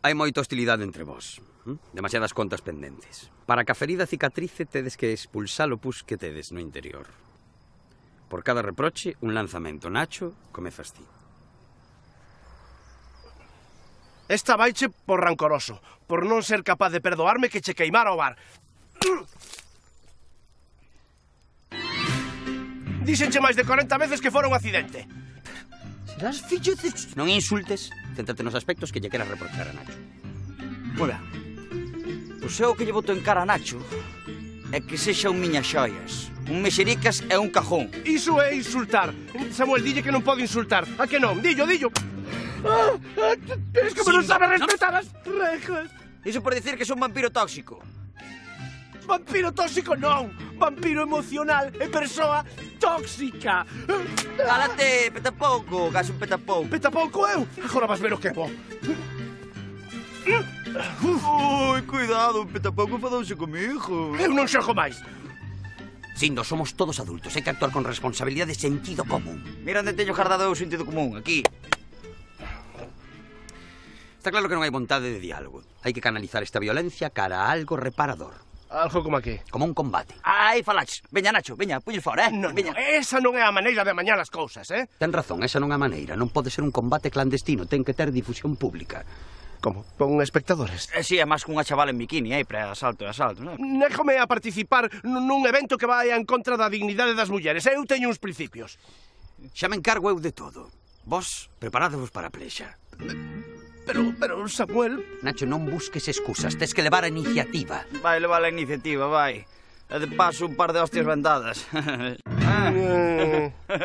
Hai moita hostilidade entre vós. Demasiadas contas pendentes. Para que a ferida cicatrice tedes que expulsar o pus que tedes no interior. Por cada reproche, un lanzamento. Nacho, comezas ti. Esta vaiche por rancoroso, por non ser capaz de perdoarme que che queimara o bar. Díxenche máis de 40 veces que fora un accidente. Serás fillo de... Non insultes. Céntrate nos aspectos que lle queras reprochar a Nacho. Ola, o seu que lle boto en cara a Nacho é que sexa un miñas xoias, un mexericas e un cajón. Iso é insultar. Samuel, dille que non pode insultar. A que non? Dillo, dillo. Es que non sabe respetar as reglas. Iso por dicir que son un vampiro tóxico. Vampiro tóxico non. Vampiro emocional e persoa tóxica. Cálate, petapouco, gas un petapouco. Petapouco eu? Agora vas ver o que é bo. Ui, cuidado, un petapouco fadouse comigo. Eu non xogo máis. Sindo, somos todos adultos. Hai que actuar con responsabilidade e sentido común. Mira onde teño guardado o sentido común, aquí. Está claro que non hai vontade de diálogo. Hai que canalizar esta violencia cara a algo reparador. Algo como aquí. Como un combate. Aí falaches. Veña, Nacho, veña, puñes fora, Non, veña. esa non é a maneira de amañar as cousas, Ten razón, esa non é a maneira. Non pode ser un combate clandestino. Ten que ter difusión pública. Como? Con espectadores? Si, é máis que unha chavala en bikini, para asalto e asalto, non? Néjome a participar nun evento que vai en contra da dignidade das mulleres. Eu teño uns principios. Xa me encargo eu de todo. Vos, preparadevos para a plexa. Pero, Samuel... Nacho, non busques excusas. Tes que levar a iniciativa. Vai levar a iniciativa, vai. E de paso un par de hostias vendadas.